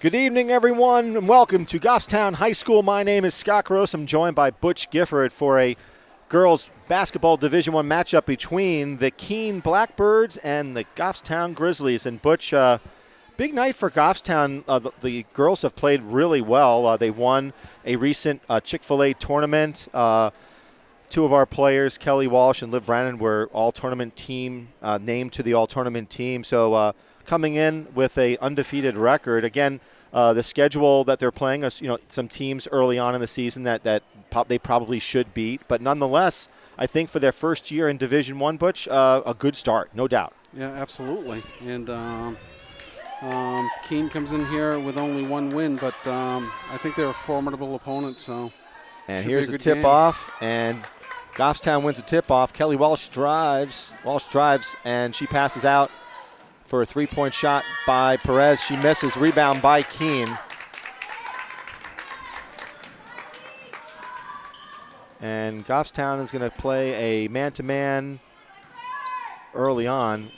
Good evening, everyone, and welcome to Goffstown High School. My name is Scott Gross. I'm joined by Butch Gifford for a girls basketball Division I matchup between the Keene Blackbirds and the Goffstown Grizzlies. And Butch, big night for Goffstown. The girls have played really well. They won a recent Chick-fil-A tournament. Two of our players, Kelly Walsh and Liv Brannon, were all-tournament team, named to the all-tournament team. So coming in with a undefeated record. Again, the schedule that they're playing us, some teams early on in the season that they probably should beat. But nonetheless, I think for their first year in Division I, Butch, a good start, no doubt. Yeah, absolutely. And Keene comes in here with only one win, but I think they're a formidable opponent. And here's a tip-off, and Goffstown wins a tip-off. Kelly Walsh drives. And she passes out for a three-point shot by Perez. She misses. Rebound by Keene. And Goffstown is going to play a man-to-man early on.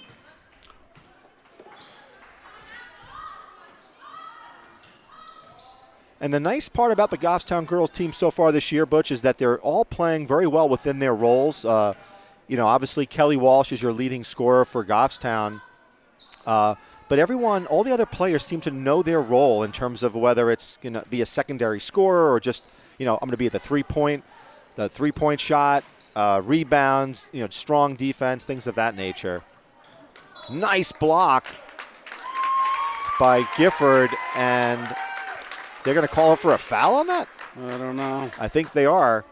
And the nice part about the Goffstown girls team so far this year, Butch, is that they're all playing very well within their roles. Obviously Kelly Walsh is your leading scorer for Goffstown. But all the other players seem to know their role in terms of whether it's going to be a secondary scorer or just, I'm going to be at the three-point shot, rebounds, strong defense, things of that nature. Nice block by Gifford, and they're going to call her for a foul on that? I don't know. I think they are.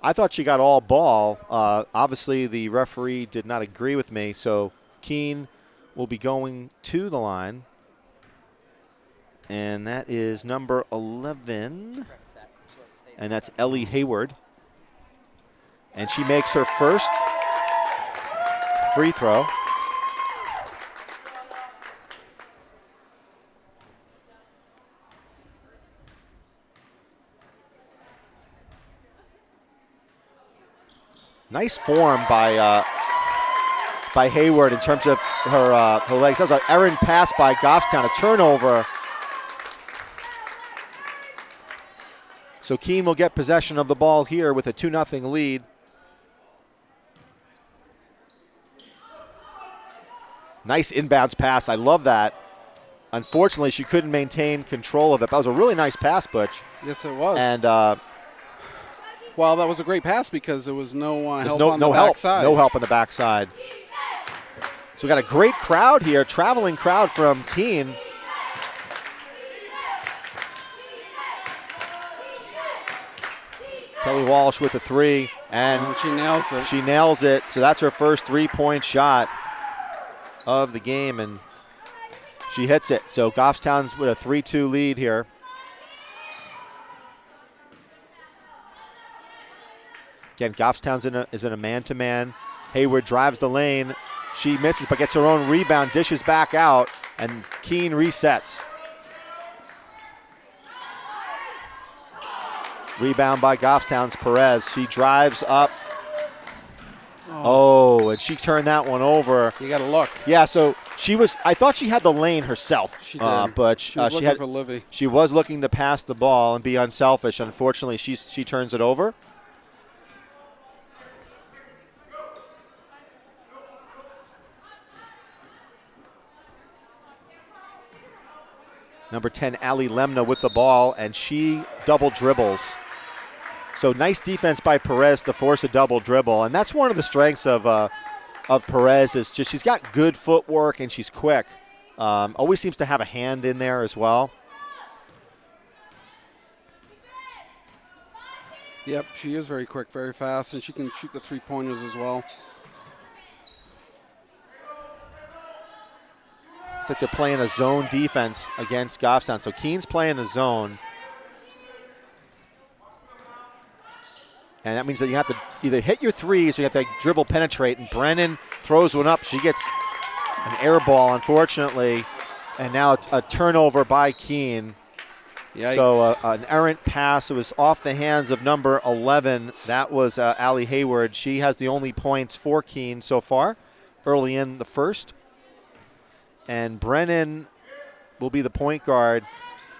I thought she got all ball. Obviously, the referee did not agree with me, so Keene will be going to the line. And that is number 11. And that's Ellie Hayward. And she makes her first free throw. Nice form by Hayward in terms of her legs. That was an errant pass by Goffstown, a turnover. So Keene will get possession of the ball here with a 2-0 lead. Nice inbounds pass. I love that. Unfortunately, she couldn't maintain control of it. That was a really nice pass, Butch. Yes, it was. And well, that was a great pass because there was no help on the backside. No help on the backside. So we got a great crowd here, traveling crowd from Keene. Kelly Walsh with a three, and she nails it. She nails it. So that's her first three-point shot of the game, and she hits it. So Goffstown's with a 3-2 lead here. Again, Goffstown's is in a man-to-man. Hayward drives the lane. She misses but gets her own rebound, dishes back out, and Keene resets. Rebound by Goffstown's Perez. She drives up. Oh, and she turned that one over. You got to look. Yeah, so I thought she had the lane herself. She did. But she was looking for Livy. She was looking to pass the ball and be unselfish. Unfortunately, she turns it over. Number 10, Ali Lemna with the ball, and she double dribbles. So nice defense by Perez to force a double dribble, and that's one of the strengths of Perez is just she's got good footwork and she's quick. Always seems to have a hand in there as well. Yep, she is very quick, very fast, and she can shoot the three-pointers as well. It's like they're playing a zone defense against Goffstown. So Keene's playing a zone. And that means that you have to either hit your threes or you have to dribble penetrate. And Brennan throws one up. She gets an air ball, unfortunately. And now a turnover by Keene. Yikes. So an errant pass. It was off the hands of number 11. That was Ali Hayward. She has the only points for Keene so far early in the first. And Brennan will be the point guard.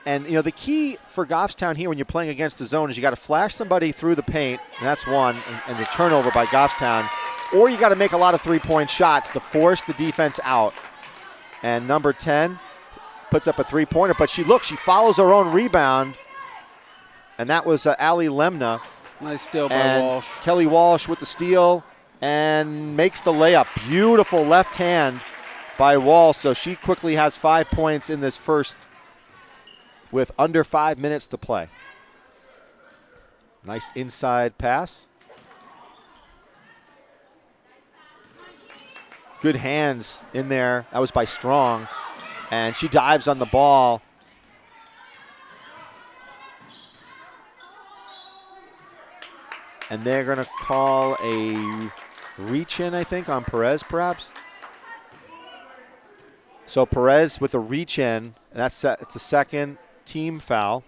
And, the key for Goffstown here when you're playing against the zone is you got to flash somebody through the paint, and that's one, and the turnover by Goffstown. Or you got to make a lot of three-point shots to force the defense out. And number 10 puts up a three-pointer, but she follows her own rebound, and that was Ali Lemna. Nice steal by Walsh. Kelly Walsh with the steal and makes the layup. Beautiful left hand by Walsh, so she quickly has 5 points in this first with under 5 minutes to play. Nice inside pass. Good hands in there. That was by Strong. And she dives on the ball. And they're going to call a reach-in, I think, on Perez, perhaps. So Perez with a reach-in. It's a second team foul.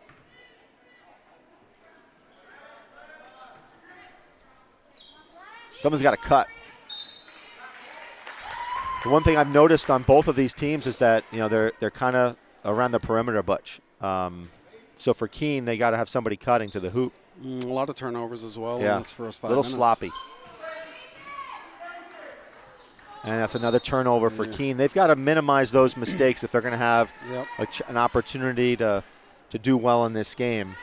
Someone's got to cut. The one thing I've noticed on both of these teams is that they're kind of around the perimeter, Butch. So for Keene, they got to have somebody cutting to the hoop. A lot of turnovers as well in this first 5 little minutes. Sloppy. And that's another turnover for Keene. They've got to minimize those mistakes if they're going to have an opportunity to do well in this game.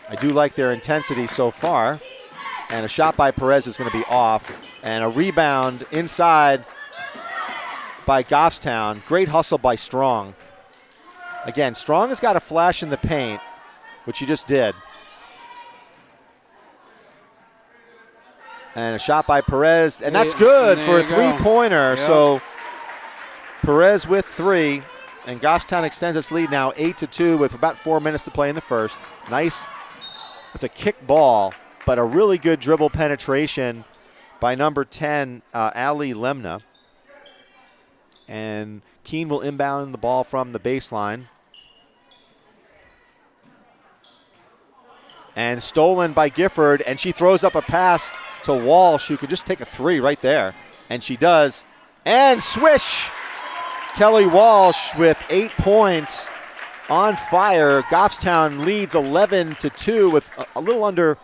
I do like their intensity so far. And a shot by Perez is going to be off. And a rebound inside by Goffstown. Great hustle by Strong. Again, Strong has got a flash in the paint, which he just did. And a shot by Perez, and that's good for a three-pointer. Yep. So Perez with 3, and Goffstown extends its lead now 8-2 with about 4 minutes to play in the first. Nice. It's a kick ball, but a really good dribble penetration by number 10, Ali Lemna. And Keene will inbound the ball from the baseline. And stolen by Gifford, and she throws up a pass to Walsh, who could just take a 3 right there. And she does. And swish! Kelly Walsh with 8 points on fire. Goffstown leads 11-2 with a little under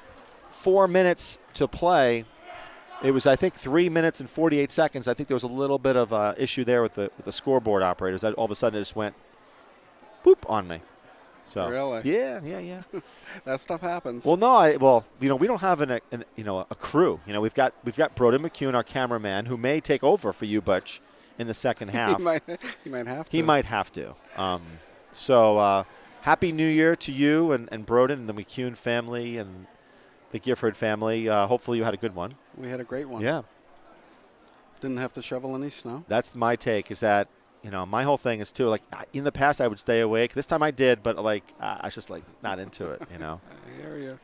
4 minutes to play. It was, I think, 3 minutes and 48 seconds. I think there was a little bit of an issue there with the scoreboard operators. That all of a sudden it just went boop on me. So really? Yeah. That stuff happens. Well, no, we don't have a crew. We've got Broden McCune, our cameraman, who may take over for you, Butch, in the second half. He might have to. He might have to. So happy New Year to you and Broden and the McCune family and the Gifford family. Hopefully you had a good one. We had a great one. Yeah. Didn't have to shovel any snow. That's my take, is that, my whole thing is, too, like, in the past I would stay awake. This time I did, but, I was just, not into it, I hear you.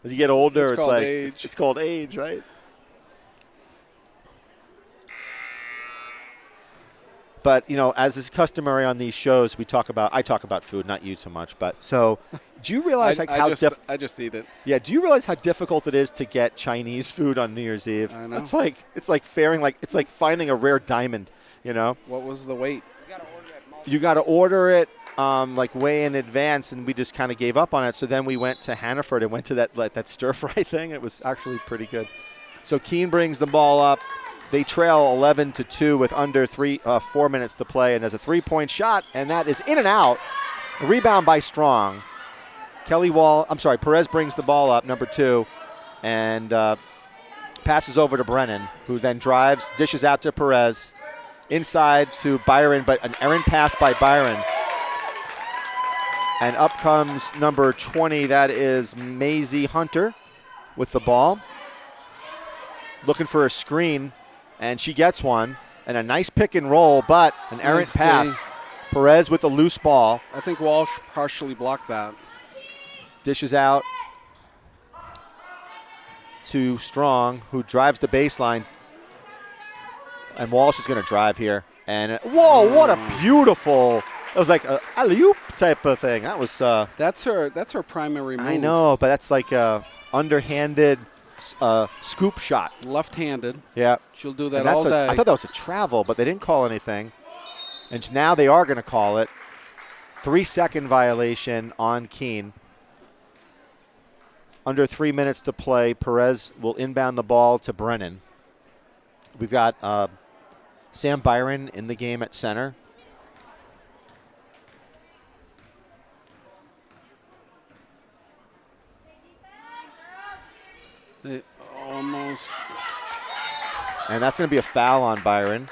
As you get older, it's like, age. it's called age, right? But, as is customary on these shows, I talk about food, not you so much. But so, do you realize I just eat it. Yeah, do you realize how difficult it is to get Chinese food on New Year's Eve? I know. It's like finding a rare diamond, What was the wait? You got to order it way in advance, and we just kind of gave up on it. So then we went to Hannaford and went to that stir fry thing. It was actually pretty good. So Keene brings the ball up. They trail 11-2 with under 4 minutes to play, and there's a three-point shot, and that is in and out. A rebound by Strong. Perez brings the ball up, number 2, and passes over to Brennan, who then drives, dishes out to Perez, inside to Byron, but an errant pass by Byron. And up comes number 20, that is Maisie Hunter with the ball. Looking for a screen. And she gets one, and a nice pick and roll, but an errant pass. Perez with the loose ball. I think Walsh partially blocked that. Dishes out to Strong, who drives the baseline. And Walsh is going to drive here. And, whoa, what a beautiful, it was like an alley-oop type of thing. That was. That's her primary move. I know, but that's like a underhanded scoop shot. Left-handed. Yeah. She'll do that all day. I thought that was a travel, but they didn't call anything. And now they are going to call it. 3-second violation on Keene. Under 3 minutes to play. Perez will inbound the ball to Brennan. We've got Sam Byron in the game at center. They almost. And that's going to be a foul on Byron.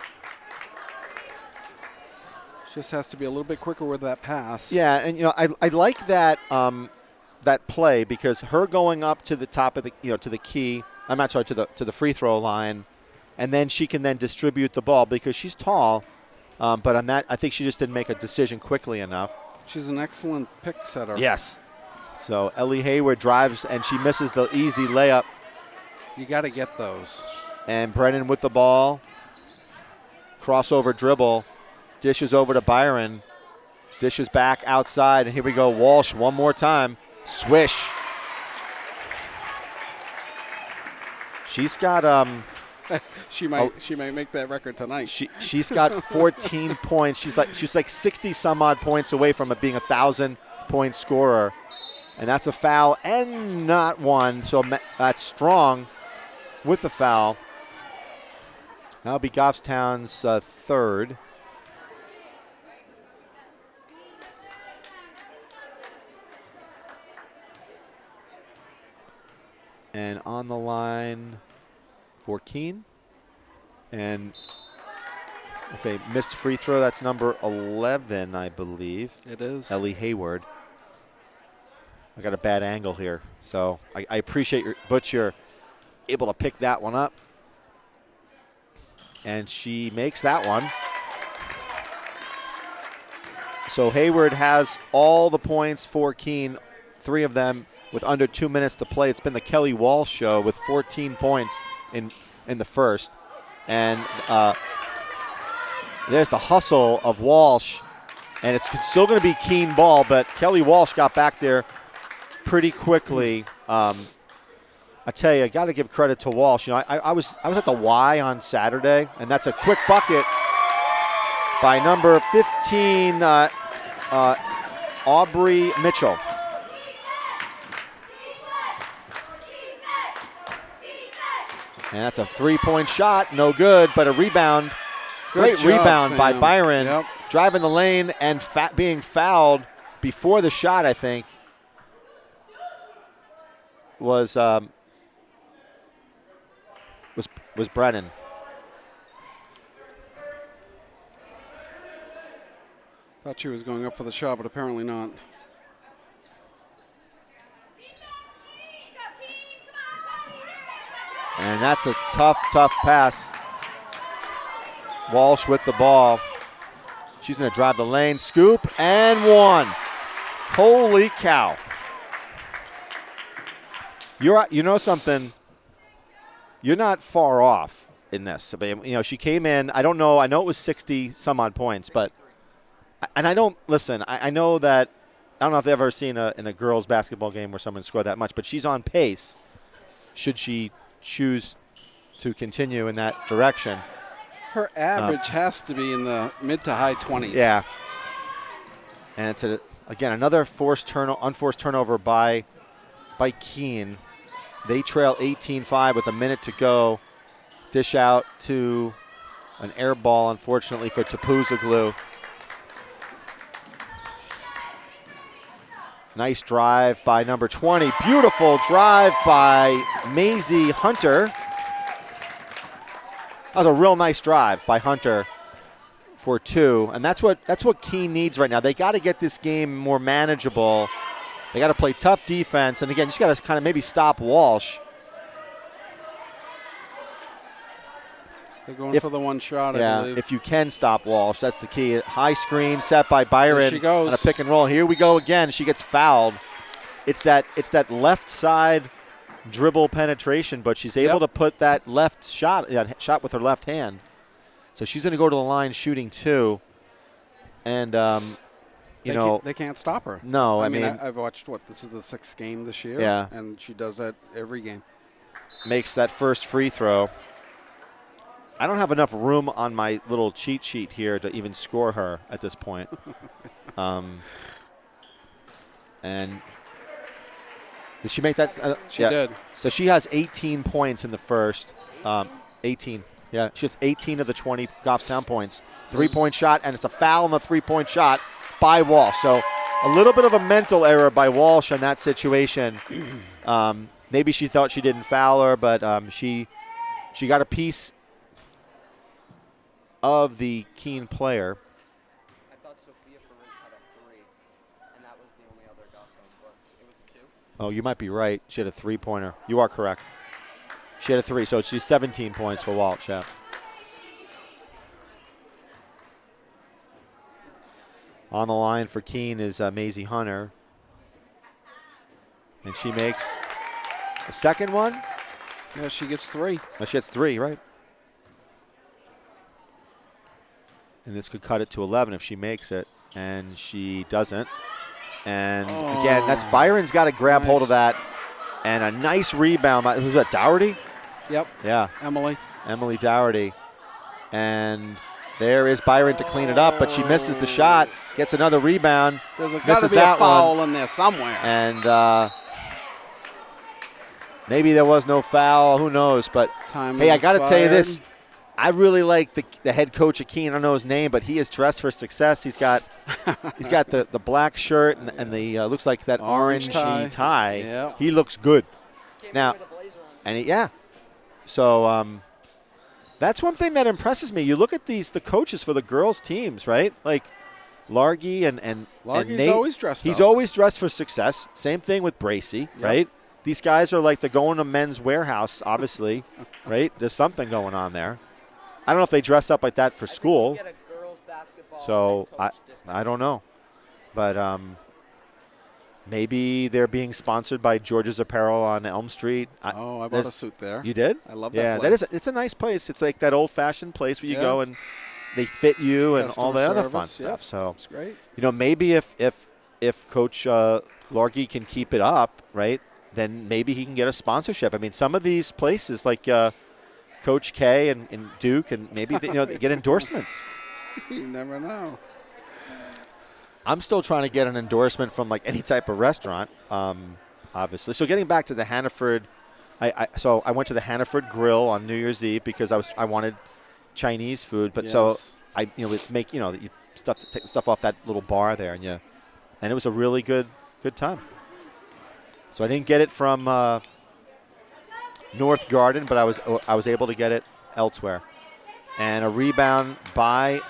Just has to be a little bit quicker with that pass. Yeah, and I like that that play because her going up to the top of the to the key. I'm not sorry, to the free throw line, and then she can then distribute the ball because she's tall. But on that, I think she just didn't make a decision quickly enough. She's an excellent pick setter. Yes. So Ellie Hayward drives and she misses the easy layup. You got to get those. And Brennan with the ball. Crossover dribble. Dishes over to Byron. Dishes back outside. And here we go. Walsh one more time. Swish. She's got she might make that record tonight. She's got 14 points. She's like 60 some odd points away from it being a 1,000-point scorer. And that's a foul and not one. So that's Strong with the foul. That'll be Goffstown's third. And on the line for Keene. And it's a missed free throw. That's number 11, I believe. It is. Ellie Hayward. I got a bad angle here. So I appreciate Butch, you're able to pick that one up. And she makes that one. So Hayward has all the points for Keene, 3 of them with under 2 minutes to play. It's been the Kelly Walsh show with 14 points in the first. And there's the hustle of Walsh. And it's still going to be Keene ball, but Kelly Walsh got back there pretty quickly. I tell you, I got to give credit to Walsh. I was at the Y on Saturday, and that's a quick bucket by number 15, Aubrey Mitchell. And that's a 3-point shot, no good, but a rebound. Great rebound Sam. By Byron, yep. Driving the lane and being fouled before the shot, I think, was Brennan. Thought she was going up for the shot, but apparently not. And that's a tough pass. Walsh with the ball. She's going to drive the lane, scoop, and one. Holy cow. You know something? You're not far off in this. She came in, I don't know, I know it was 60 some odd points, but, and I don't, listen, I know that, I don't know if I've ever seen in a girls basketball game where someone scored that much, but she's on pace should she choose to continue in that direction. Her average has to be in the mid to high 20s. Yeah. And it's, again, another unforced turnover by Keene. They trail 18-5 with a minute to go. Dish out to an air ball, unfortunately, for Tapuzoglu. Nice drive by number 20. Beautiful drive by Maisie Hunter. That was a real nice drive by Hunter for 2. And that's what Keene needs right now. They got to get this game more manageable. They got to play tough defense. And again, you just got to kind of maybe stop Walsh. They're going for the one shot, I believe. If you can stop Walsh, that's the key. High screen set by Byron. There she goes. On a pick and roll. Here we go again. She gets fouled. It's that left side dribble penetration, but she's able to put that left shot with her left hand. So she's going to go to the line shooting 2. And, they can't stop her. No, I mean, I've watched, this is the 6th game this year? Yeah. And she does that every game. Makes that first free throw. I don't have enough room on my little cheat sheet here to even score her at this point. And did she make that? She did. So she has 18 points in the first. 18. Yeah, she has 18 of the 20 Goffstown points. 3-point shot, and it's a foul on the 3-point shot by Walsh. So a little bit of a mental error by Walsh in that situation. Maybe she thought she didn't foul her, but she got a piece of the Keene player. I thought Sophia Perez had a 3, and that was the only other Goffstown score. It was a 2. Oh, you might be right. She had a 3-pointer. You are correct. She had a 3, so she's 17 points for Walsh. Yeah. On the line for Keene is Maisie Hunter. And she makes the second one. Yeah, she gets 3. She gets 3, right? And this could cut it to 11 if she makes it. And she doesn't. And again, that's Byron's got to grab hold of that. And a nice rebound. Who's that, Dougherty? Yep. Yeah. Emily Dougherty. And there is Byron to clean it up, but she misses the shot, gets another rebound. There's got to be a foul in there somewhere. And maybe there was no foul. Who knows? But, hey, I got to tell you this. I really like the head coach of Keene. I don't know his name, but he is dressed for success. He's got the black shirt and the looks like that orangey tie. Yep. He looks good. Now, and so that's one thing that impresses me. You look at the coaches for the girls' teams, right? Like Largy and Nate. Always dressed He's up. always dressed for success. Same thing with Bracy, right? These guys are like they're going to Men's Warehouse, obviously, right? There's something going on there. I don't know if they dress up like that for school. So I don't know. But maybe they're being sponsored by George's Apparel on Elm Street. I bought a suit there. You did? I love that place. It's a nice place. It's like that old-fashioned place where you go and they fit you and all the other fun stuff. So it's great. Maybe if Coach Largy can keep it up, right, then maybe he can get a sponsorship. I mean, some of these places like Coach K and Duke, and maybe they get endorsements. You never know. I'm still trying to get an endorsement from like any type of restaurant, obviously. So getting back to the Hannaford, I went to the Hannaford Grill on New Year's Eve because I wanted Chinese food, but so I make you take the stuff off that little bar there, and it was a really good time. So I didn't get it from North Garden, but I was able to get it elsewhere. And a rebound by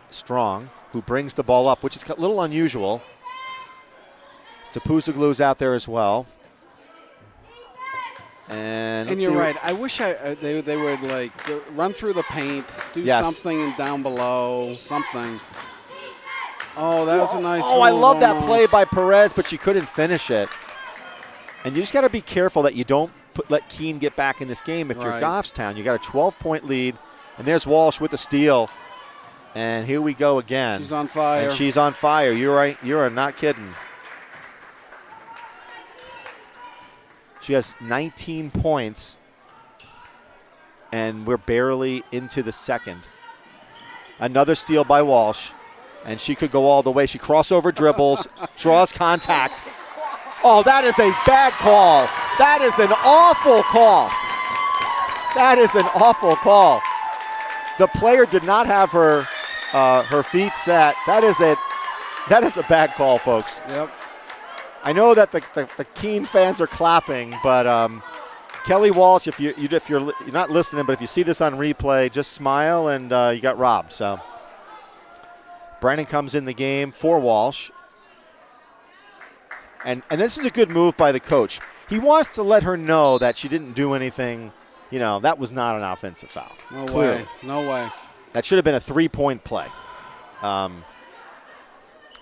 Strong, who brings the ball up, which is a little unusual. Tapuzoglu's out there as well. And you're right. I wish they would like run through the paint, do something down below, something. Oh, that was a nice. Oh, I love that play by Perez, but she couldn't finish it. And you just got to be careful that you don't let Keene get back in this game. If you're Goffstown, you got a 12-point lead, and there's Walsh with a steal. And here we go again. She's on fire. And she's on fire. You're right. You are not kidding. She has 19 points, and we're barely into the second. Another steal by Walsh, and she could go all the way. She crossover dribbles, draws contact. Oh, that is a bad call. That is an awful call. That is an awful call. The player did not have her feet set. That is a bad call, folks. Yep. I know that the Keene fans are clapping, but Kelly Walsh, if you're not listening, but if you see this on replay, just smile, and you got robbed. So Brennan comes in the game for Walsh. And this is a good move by the coach. He wants to let her know that she didn't do anything. That was not an offensive foul. No way. That should have been a 3-point play. And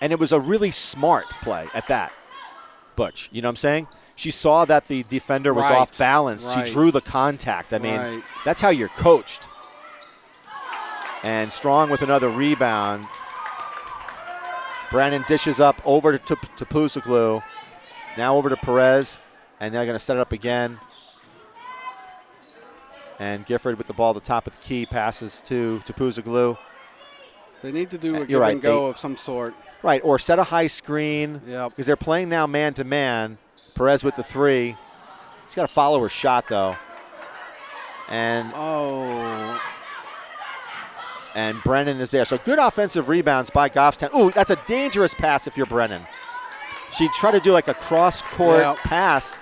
it was a really smart play at that, Butch. You know what I'm saying? She saw that the defender was off balance. She drew the contact. I mean, that's how you're coached. And Strong with another rebound. Brandon dishes up over to Tapuzoglu. Now over to Perez. And they're going to set it up again. And Gifford with the ball at the top of the key passes to Tapuzoglu. They need to do a You're give right, and go of some sort. Right, or set a high screen. Yep. Because they're playing now man-to-man. Perez with the 3. He's got to follow her shot, though. And Brennan is there. So good offensive rebounds by Goffstown. Ooh, that's a dangerous pass if you're Brennan. She tried to do like a cross-court pass.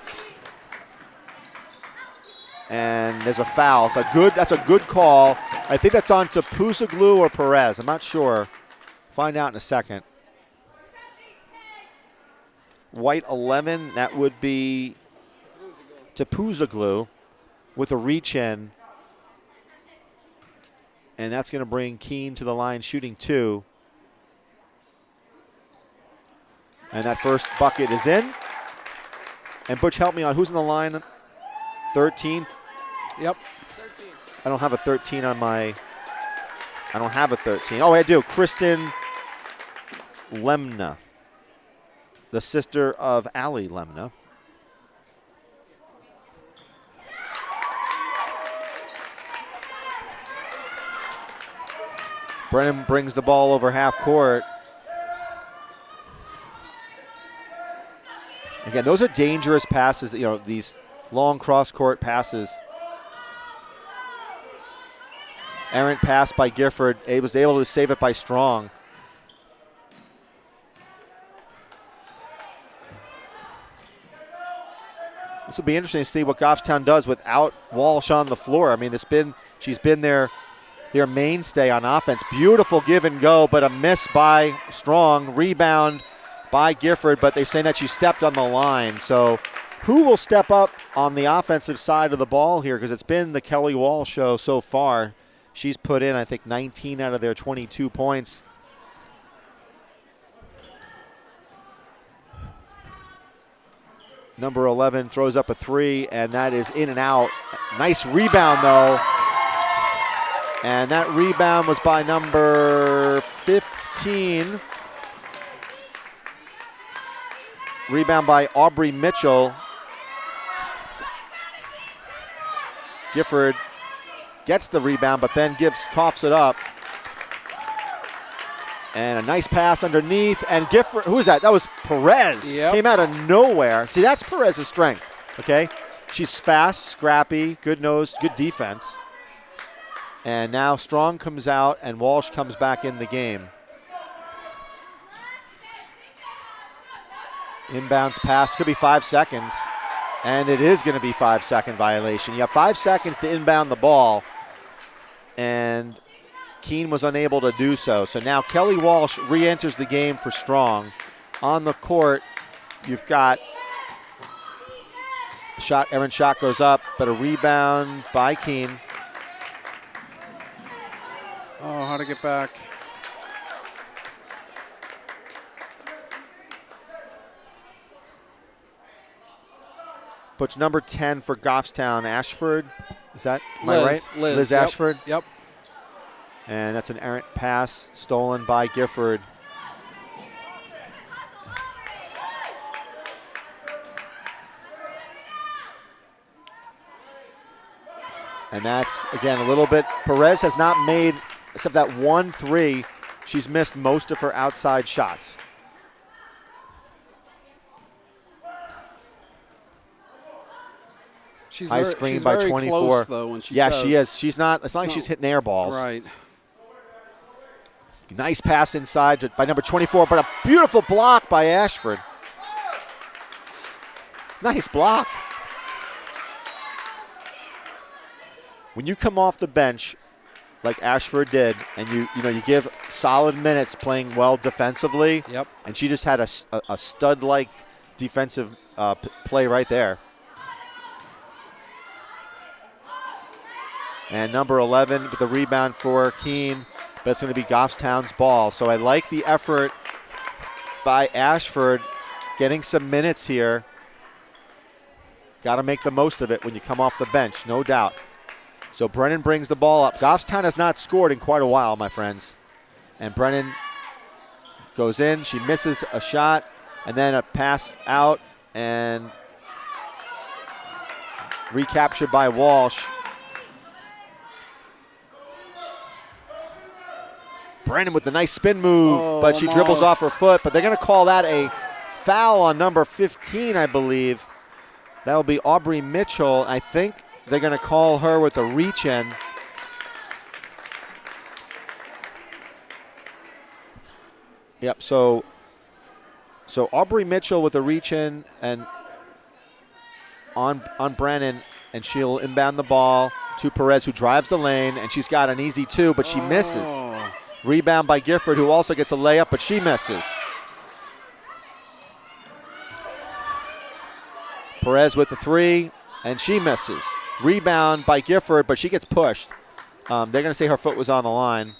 And there's a foul. That's a good call. I think that's on to Pusaglu or Perez. I'm not sure. Find out in a second. White 11, that would be to Pusaglu with a reach in. And that's going to bring Keene to the line shooting 2. And that first bucket is in. And Butch, help me on who's in the line? 13? Yep. 13. I don't have a 13 on my. I don't have a 13. Oh, I do. Kristen Lemna, the sister of Allie Lemna. Brennan brings the ball over half court. Again, those are dangerous passes, you know, these long cross-court passes. Errant pass by Gifford. He was able to save it by Strong. This will be interesting to see what Goffstown does without Walsh on the floor. I mean, she's been their mainstay on offense. Beautiful give and go, but a miss by Strong. Rebound by Gifford, but they're saying that she stepped on the line. So who will step up on the offensive side of the ball here? Because it's been the Kelly Wall show so far. She's put in, I think, 19 out of their 22 points. Number 11 throws up a 3, and that is in and out. Nice rebound, though. And that rebound was by number 15. Rebound by Aubrey Mitchell. Gifford gets the rebound, but then coughs it up. And a nice pass underneath. And Gifford, who is that? That was Perez. Yep. Came out of nowhere. See, that's Perez's strength, okay? She's fast, scrappy, good nose, good defense. And now Strong comes out and Walsh comes back in the game. Inbounds pass, could be 5 seconds. And it is going to be 5-second violation. You have 5 seconds to inbound the ball. And Keene was unable to do so. So now Kelly Walsh re-enters the game for Strong. On the court, you've got errant shot goes up, but a rebound by Keene. Oh, how to get back. Butch, number 10 for Goffstown, Ashford. Is that, am Liz, I right? Liz, Liz Ashford. Yep. And that's an errant pass stolen by Gifford. And that's, again, a little bit. Perez has not made, except that 1-3, she's missed most of her outside shots. High screen by 24. Close, though, when she does. She is. She's not, it's not like she's hitting air balls. Right. Nice pass inside by number 24, but a beautiful block by Ashford. Nice block. When you come off the bench like Ashford did, and you give solid minutes playing well defensively, yep. And she just had a stud-like defensive play right there. And number 11 with the rebound for Keene, but it's going to be Goffstown's ball. So I like the effort by Ashford getting some minutes here. Got to make the most of it when you come off the bench, no doubt. So Brennan brings the ball up. Goffstown has not scored in quite a while, my friends. And Brennan goes in. She misses a shot, and then a pass out, and recaptured by Walsh. Brennan with the nice spin move, but she dribbles almost off her foot. But they're going to call that a foul on number 15, I believe. That will be Aubrey Mitchell. I think they're going to call her with a reach-in. Yep, so Aubrey Mitchell with a reach-in and on Brennan, and she'll inbound the ball to Perez, who drives the lane, and she's got an easy two, but she misses. Rebound by Gifford, who also gets a layup, but she misses. Perez with the three, and she misses. Rebound by Gifford, but she gets pushed. They're going to say her foot was on the line.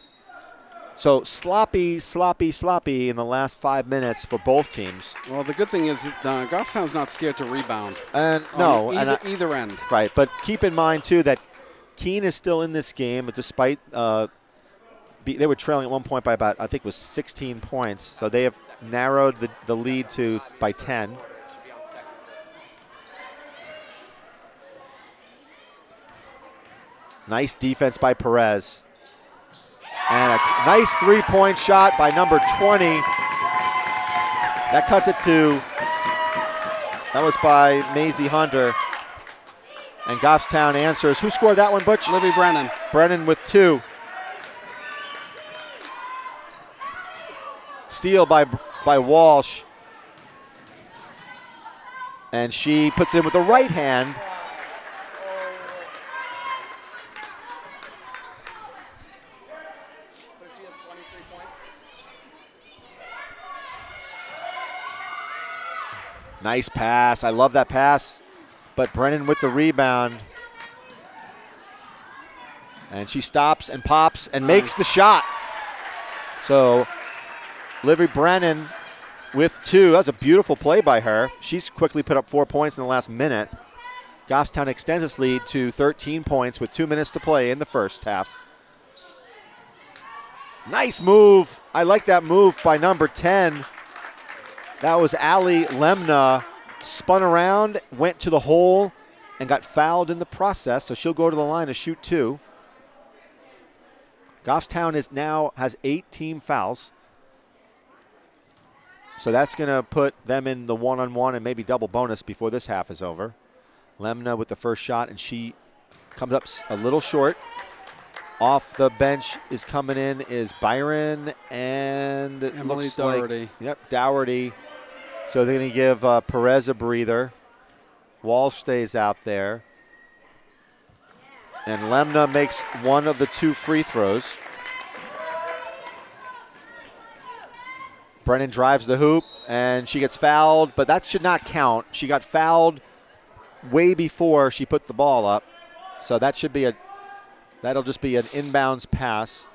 So sloppy in the last 5 minutes for both teams. Well, the good thing is that Goffstown's not scared to rebound. And Either end. Right, but keep in mind, too, that Keene is still in this game, despite they were trailing at one point by about, I think it was 16 points. So they have narrowed the lead by 10. Nice defense by Perez. And a nice three-point shot by number 20. That cuts it to, that was by Maisie Hunter. And Goffstown answers. Who scored that one, Butch? Livy Brennan. Brennan with 2. Steal by Walsh. And she puts it in with the right hand. Nice pass. I love that pass. But Brennan with the rebound. And she stops and pops and makes the shot. So Livy Brennan with 2. That was a beautiful play by her. She's quickly put up 4 points in the last minute. Goffstown extends its lead to 13 points with 2 minutes to play in the first half. Nice move. I like that move by number 10. That was Ali Lemna. Spun around, went to the hole, and got fouled in the process, so she'll go to the line to shoot 2. Goffstown has 8 team fouls. So that's going to put them in the one-on-one and maybe double bonus before this half is over. Lemna with the first shot, and she comes up a little short. Off the bench is coming in is Byron and Emily Dougherty. Dougherty. So they're going to give Perez a breather. Walsh stays out there. And Lemna makes one of the 2 free throws. Brennan drives the hoop, and she gets fouled, but that should not count. She got fouled way before she put the ball up. So that should be that'll just be an inbounds pass.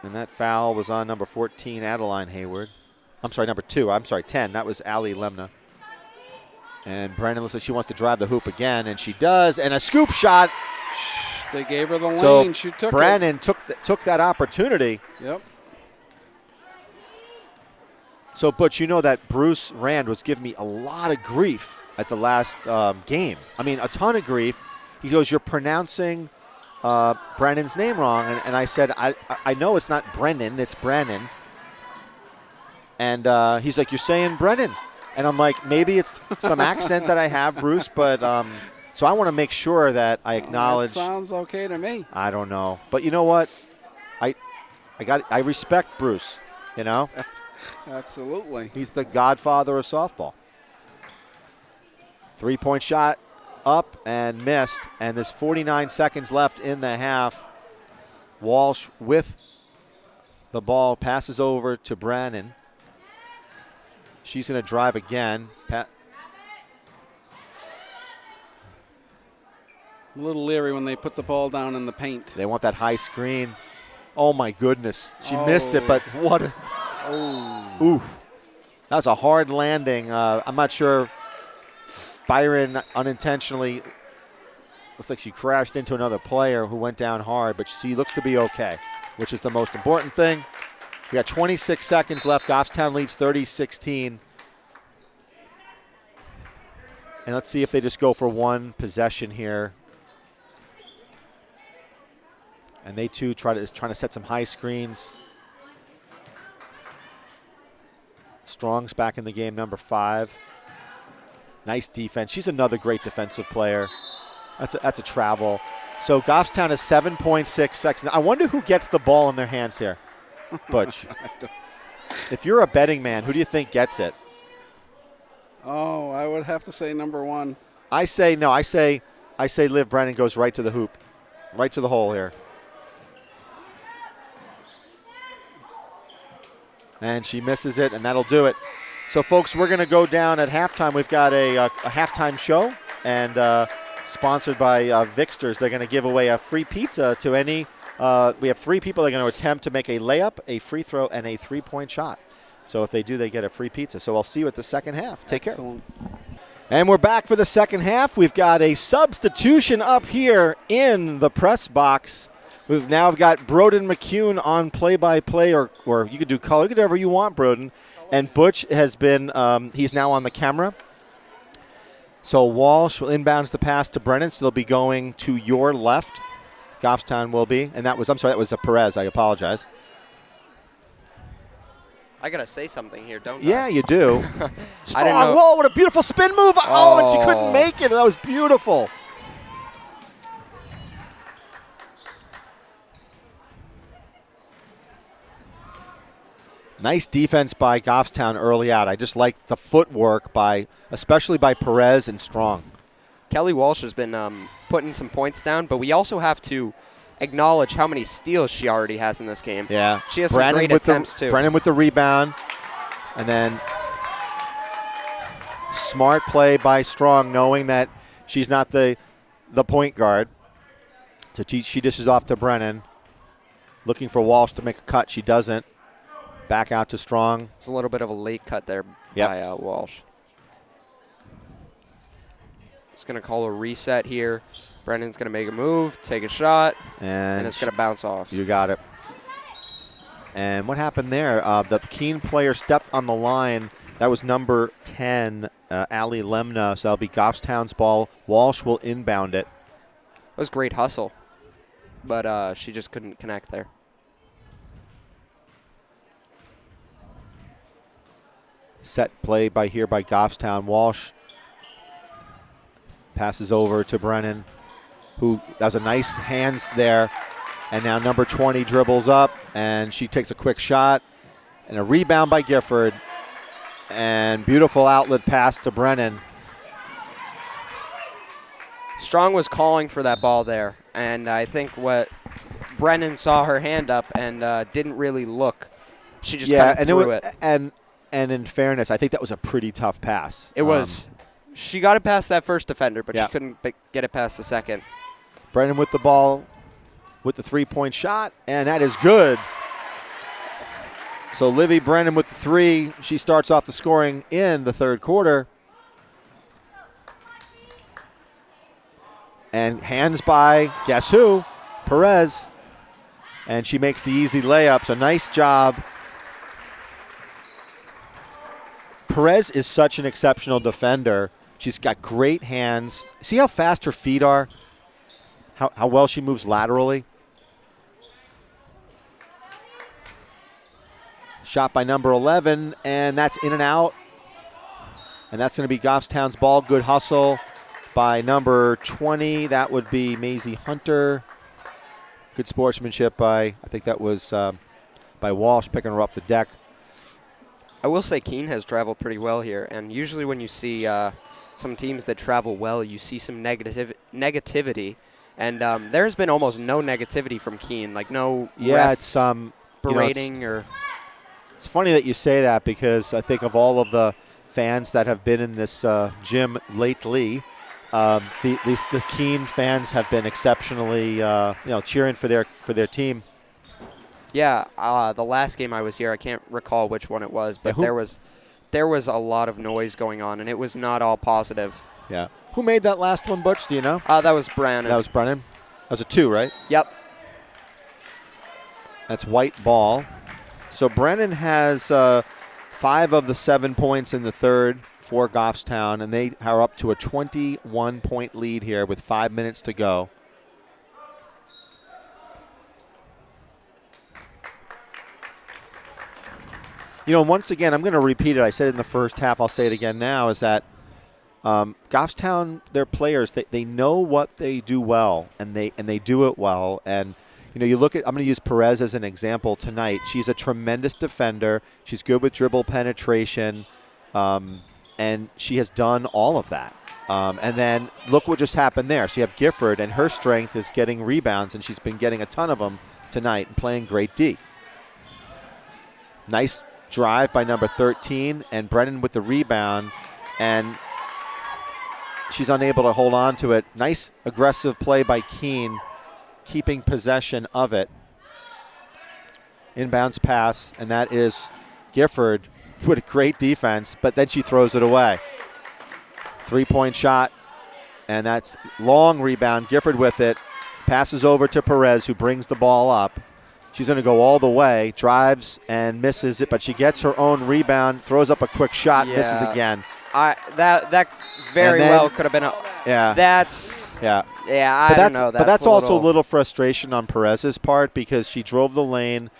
And that foul was on number 14, Adeline Hayward. I'm sorry, number 2. I'm sorry, 10. That was Ali Lemna. And Brennan looks like she wants to drive the hoop again, and she does. And a scoop shot. They gave her the lane. So she took Brennan it. took that opportunity. Yep. So, Butch, you know that Bruce Rand was giving me a lot of grief at the last game. I mean, a ton of grief. He goes, "You're pronouncing Brennan's name wrong." And I said, I know it's not Brennan, it's Brannon. And he's like, "You're saying Brennan." And I'm like, maybe it's some accent that I have, Bruce, but so I want to make sure that I acknowledge. That sounds okay to me. I don't know. But you know what? I respect Bruce, you know? Absolutely. He's the godfather of softball. 3-point shot up and missed, and there's 49 seconds left in the half. Walsh with the ball passes over to Brannon. She's going to drive again. I'm a little leery when they put the ball down in the paint. They want that high screen. Oh, my goodness. She missed it, but what a... Oof. That was a hard landing. I'm not sure. Byron unintentionally, looks like she crashed into another player who went down hard, but she looks to be okay, which is the most important thing. We got 26 seconds left. Goffstown leads 30-16. And let's see if they just go for one possession here. And they too trying to set some high screens. Strong's back in the game, number 5. Nice defense. She's another great defensive player. That's a travel. So Goffstown is 7.6 seconds. I wonder who gets the ball in their hands here. Butch. If you're a betting man, who do you think gets it? Oh, I would have to say number 1. I say no. I say Liv Brennan goes right to the hoop, right to the hole here. And she misses it, and that'll do it. So, folks, we're going to go down at halftime. We've got a halftime show, and sponsored by Vixters. They're going to give away a free pizza to any. We have 3 people that are going to attempt to make a layup, a free throw, and a 3-point shot. So if they do, they get a free pizza. So I'll see you at the second half. Take Excellent. care. And we're back for the second half. We've got a substitution up here in the press box. We've now got Broden McCune on play-by-play, or you could do color. You could do whatever you want, Broden. And Butch has been, he's now on the camera. So Walsh will inbounds the pass to Brennan, so they'll be going to your left. Goffstown will be. And that was a Perez. I apologize. I got to say something here, don't I? Yeah, you do. I didn't know. Whoa, what a beautiful spin move. Oh, and she couldn't make it. That was beautiful. Nice defense by Goffstown early out. I just like the footwork especially by Perez and Strong. Kelly Walsh has been putting some points down, but we also have to acknowledge how many steals she already has in this game. Yeah. She has some great attempts, too. Brennan with the rebound. And then smart play by Strong, knowing that she's not the point guard. So she dishes off to Brennan. Looking for Walsh to make a cut. She doesn't. Back out to Strong. It's a little bit of a late cut there by Walsh. Just going to call a reset here. Brennan's going to make a move, take a shot, and it's going to bounce off. You got it. And what happened there? The Keene player stepped on the line. That was number 10, Ali Lemna. So that'll be Goffstown's ball. Walsh will inbound it. It was great hustle, but she just couldn't connect there. Set play by Goffstown. Walsh passes over to Brennan, who does a nice hands there. And now number 20 dribbles up, and she takes a quick shot. And a rebound by Gifford. And beautiful outlet pass to Brennan. Strong was calling for that ball there. And I think what Brennan saw her hand up and didn't really look. She just kind of threw it. And in fairness, I think that was a pretty tough pass. It was. She got it past that first defender, but she couldn't get it past the second. Brennan with the ball with the 3-point shot, and that is good. So Livy Brennan with the 3. She starts off the scoring in the third quarter. And hands by, guess who? Perez. And she makes the easy layup, so nice job. Perez is such an exceptional defender. She's got great hands. See how fast her feet are? How well she moves laterally? Shot by number 11, and that's in and out. And that's going to be Goffstown's ball. Good hustle by number 20. That would be Maisie Hunter. Good sportsmanship by, I think that was by Walsh, picking her up the deck. I will say Keene has traveled pretty well here, and usually when you see some teams that travel well, you see some negativity, and there's been almost no negativity from Keene, like no it's berating or. It's funny that you say that because I think of all of the fans that have been in this gym lately, the Keene fans have been exceptionally cheering for their team. Yeah, the last game I was here, I can't recall which one it was, but there was a lot of noise going on, and it was not all positive. Yeah. Who made that last one, Butch? Do you know? That was Brennan. That was Brennan. That was a 2, right? Yep. That's white ball. So Brennan has 5 of the 7 points in the third for Goffstown, and they are up to a 21-point lead here with 5 minutes to go. Once again, I'm going to repeat it. I said it in the first half. I'll say it again now, is that Goffstown, their players, they know what they do well, and they do it well. And, you look at – I'm going to use Perez as an example tonight. She's a tremendous defender. She's good with dribble penetration, and she has done all of that. And then look what just happened there. So you have Gifford, and her strength is getting rebounds, and she's been getting a ton of them tonight and playing great D. Nice drive by number 13, and Brennan with the rebound, and she's unable to hold on to it. Nice aggressive play by Keene, keeping possession of it. Inbounds pass, and that is Gifford with a great defense, but then she throws it away. 3-point shot, and that's long rebound. Gifford with it, passes over to Perez, who brings the ball up. She's going to go all the way, drives and misses it, but she gets her own rebound, throws up a quick shot, misses again. That very well could have been a – yeah. That's – yeah. Yeah, I don't know. But that's also a little frustration on Perez's part, because she drove the lane.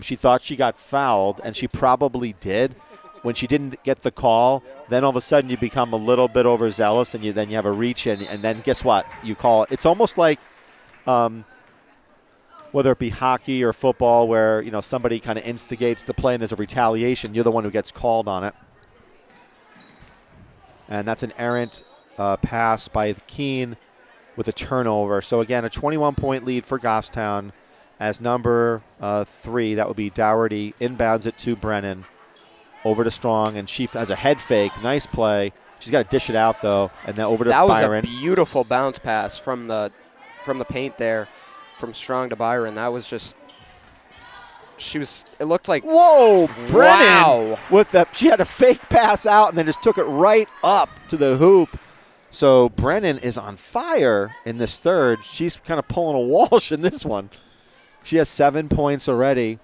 She thought she got fouled, and she probably did. When she didn't get the call, then all of a sudden you become a little bit overzealous, and then you have a reach, and then guess what? You call it. It's almost like whether it be hockey or football, where somebody kind of instigates the play and there's a retaliation. You're the one who gets called on it. And that's an errant pass by Keene with a turnover. So again, a 21-point lead for Goffstown as number 3, that would be Dougherty, inbounds it to Brennan. Over to Strong, and she has a head fake. Nice play. She's got to dish it out, though, and then over to Byron. That was a beautiful bounce pass from the paint there, from Strong to Byron. That was just – it looked like – Whoa, Brennan! Wow. She had a fake pass out and then just took it right up to the hoop. So Brennan is on fire in this third. She's kind of pulling a Walsh in this one. She has 7 points already.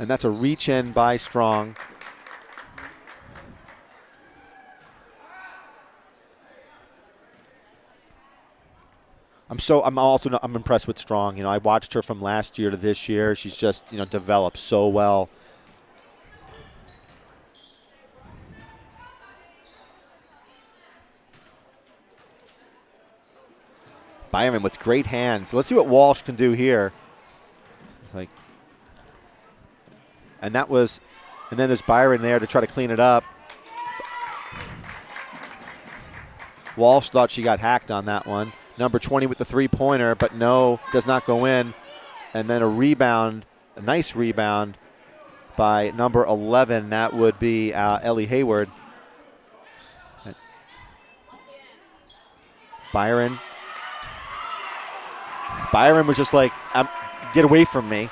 And that's a reach in by Strong. I'm impressed with Strong. I watched her from last year to this year. She's just, developed so well. Byron with great hands. Let's see what Walsh can do here. It's like, and then there's Byron there to try to clean it up. Walsh thought she got hacked on that one. Number 20 with the three-pointer, but no, does not go in. And then a nice rebound by number 11. That would be Ellie Hayward. Byron was just like, get away from me.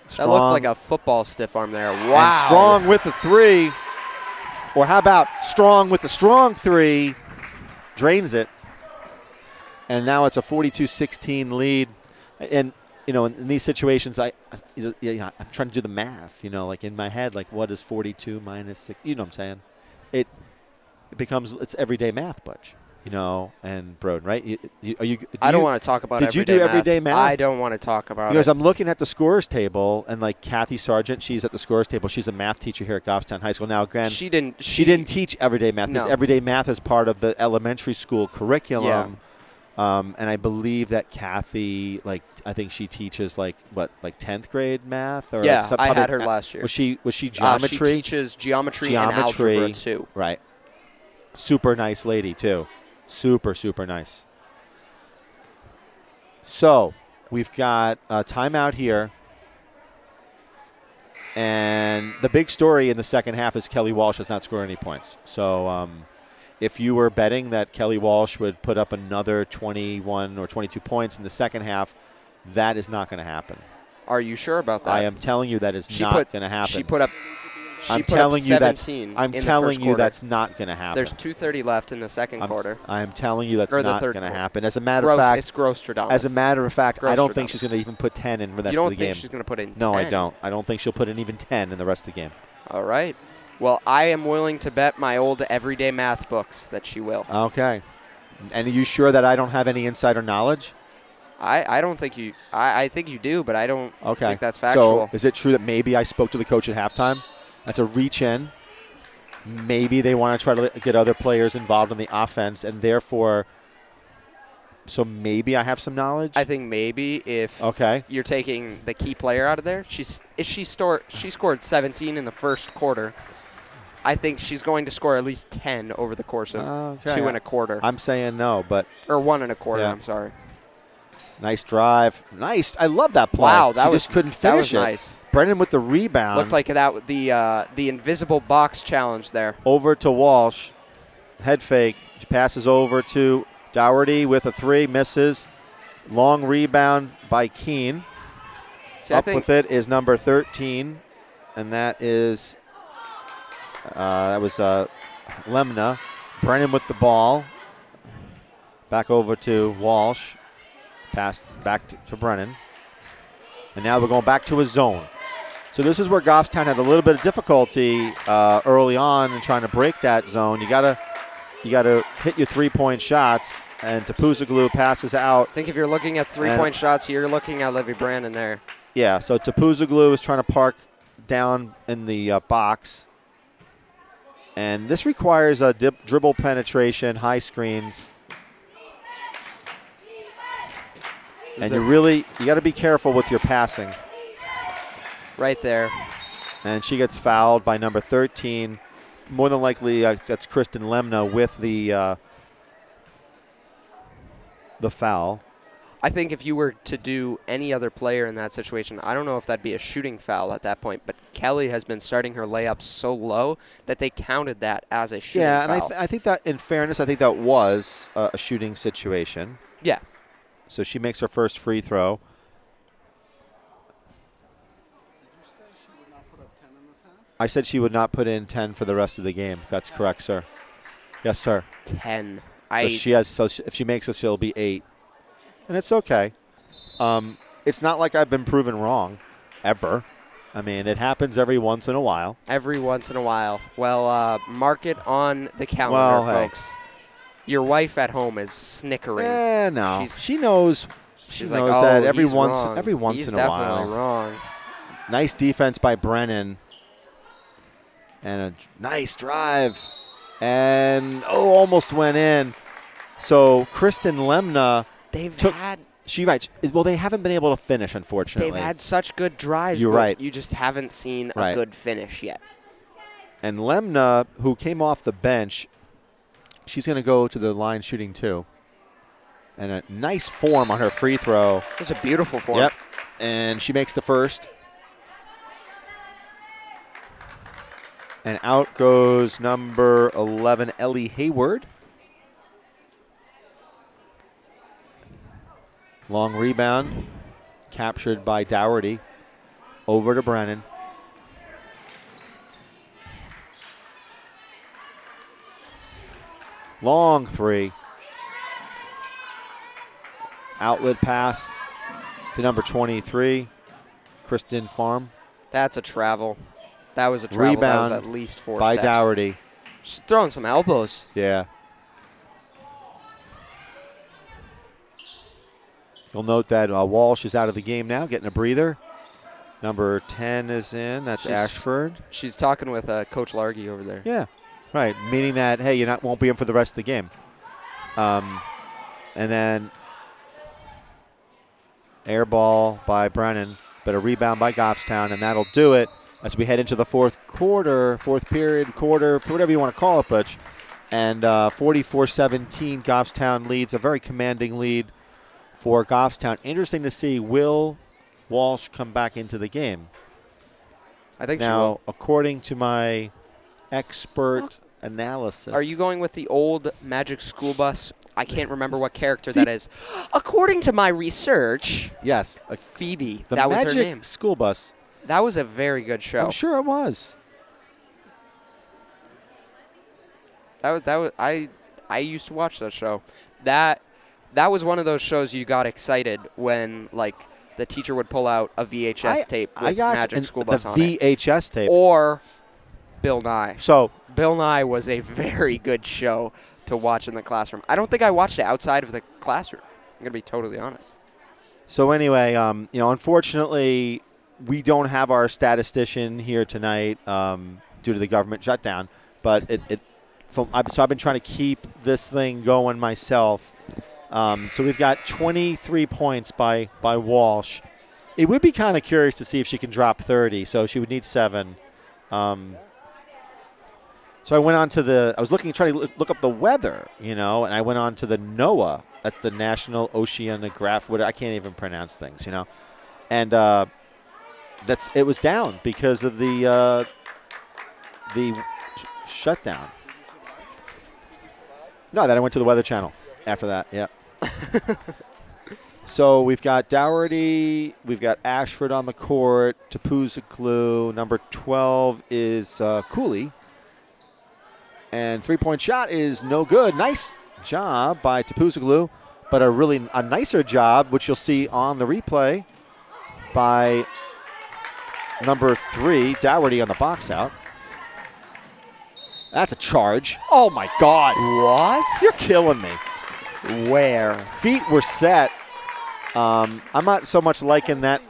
Strong. That looked like a football stiff arm there. Wow. And Strong with the 3. Or how about Strong with the strong 3. Drains it. And now it's a 42-16 lead. And, in these situations, I'm trying to do the math, like in my head, like what is 42 minus 6? You know what I'm saying? It's everyday math, Butch. And Broden, right? I don't want to talk about everyday math. Did you do everyday math? I don't want to talk about it. Because I'm looking at the scores table, and like Kathy Sargent, she's at the scores table. She's a math teacher here at Goffstown High School. Now, again, she didn't teach everyday math, because everyday math is part of the elementary school curriculum. Yeah. And I believe that Kathy, I think she teaches 10th grade math, or yeah, I had her last year. Was she geometry? She teaches geometry and algebra too. Right. Super nice lady too. Super, super nice. So we've got a timeout here. And the big story in the second half is Kelly Walsh has not scored any points. So if you were betting that Kelly Walsh would put up another 21 or 22 points in the second half, that is not going to happen. Are you sure about that? I am telling you that is not going to happen. She put up I'm telling you that's not going to happen. There's 2:30 left in the second quarter. I'm telling you that's not going to happen. As a matter of fact, it's Grosstradamus. As a matter of fact, I don't think she's going to even put 10 in for the rest of the game. You don't think she's going to put in 10? No, I don't. I don't think she'll put in even 10 in the rest of the game. All right. Well, I am willing to bet my old everyday math books that she will. Okay. And are you sure that I don't have any insider knowledge? I don't think you – I think you do, but I don't think that's So factual. is it true that maybe I spoke to the coach at halftime? That's a reach in. Maybe they want to try to get other players involved in the offense, and therefore – so maybe I have some knowledge? I think maybe if you're taking the key player out of there, she scored 17 in the first quarter. I think she's going to score at least 10 over the course of 2 and a quarter. I'm saying no, but – or 1 and a quarter, yeah. I'm sorry. Nice drive. Nice. I love that play. Wow, she just couldn't finish it. Nice. Brennan with the rebound. Looked like that the invisible box challenge there. Over to Walsh. Head fake. She passes over to Dougherty with a 3. Misses. Long rebound by Keene. Up with it is number 13, and that is Lemna. Brennan with the ball. Back over to Walsh. Passed back to Brennan. And now we're going back to a zone. So this is where Goffstown had a little bit of difficulty early on in trying to break that zone. You gotta hit your 3-point shots, and Tapuzoglu passes out. I think if you're looking at 3-point shots, you're looking at Livy Brandon there. Yeah, so Tapuzoglu is trying to park down in the box. And this requires a dribble penetration, high screens. And you got to be careful with your passing. Right there. And she gets fouled by number 13. More than likely, that's Kristen Lemna with the foul. I think if you were to do any other player in that situation, I don't know if that'd be a shooting foul at that point, but Kelly has been starting her layups so low that they counted that as a shooting foul. Yeah, and I think that, in fairness, I think that was a shooting situation. Yeah. So she makes her first free throw. Did you say she would not put up 10 in this half? I said she would not put in 10 for the rest of the game. That's correct, sir. Yes, sir. 10. So if she makes this, she'll be 8. And it's okay. It's not like I've been proven wrong, ever. I mean, it happens every once in a while. Every once in a while. Well, mark it on the calendar, folks. Your wife at home is snickering. No. She knows. She's knows like, that every once in a while. He's definitely wrong. Nice defense by Brennan. And a nice drive. And, almost went in. So Kristen Lemna they haven't been able to finish, unfortunately. They've had such good drives. You're right. You just haven't seen a good finish yet. And Lemna, who came off the bench, she's going to go to the line shooting 2. And a nice form on her free throw. It's a beautiful form. Yep. And she makes the first. And out goes number 11, Ellie Hayward. Long rebound. Captured by Dougherty. Over to Brennan. Long 3. Outlet pass to number 23, Kristen Farm. That's a travel. That was a travel. Rebound that was at least 4 by steps. Dougherty. She's throwing some elbows. Yeah. You'll note that Walsh is out of the game now, getting a breather. Number 10 is in. That's Ashford. She's talking with Coach Largy over there. Yeah, right. Meaning that, hey, you won't be in for the rest of the game. And then air ball by Brennan, but a rebound by Goffstown, and that'll do it as we head into the fourth period, whatever you want to call it, Butch. And 44-17, Goffstown leads, a very commanding lead for Goffstown. Interesting to see, will Walsh come back into the game? I think now, she will. According to my expert analysis. Are you going with the old Magic School Bus? I can't remember what character that is. According to my research, yes, Phoebe. The that Magic was her name. School Bus. That was a very good show. I'm sure it was. I used to watch that show. That was one of those shows you got excited when the teacher would pull out a VHS tape with Magic School Bus on it. The VHS tape. Or Bill Nye. So Bill Nye was a very good show to watch in the classroom. I don't think I watched it outside of the classroom. I'm going to be totally honest. So anyway, unfortunately, we don't have our statistician here tonight due to the government shutdown. But so I've been trying to keep this thing going myself. So we've got 23 points by Walsh. It would be kind of curious to see if she can drop 30. So she would need 7. So I went on to I was trying to look up the weather, and I went on to the NOAA. That's the National Oceanograph. I can't even pronounce things, and it was down because of the shutdown. No, then I went to the Weather Channel after that. Yep. So we've got Dougherty, we've got Ashford on the court, Tapuzoglu, number 12 is Cooley. And three-point shot is no good. Nice job by Tapuzoglu, but a nicer job, which you'll see on the replay, by number 3, Dougherty on the box out. That's a charge. Oh, my God. What? You're killing me. Where? Feet were set. I'm not so much liking that.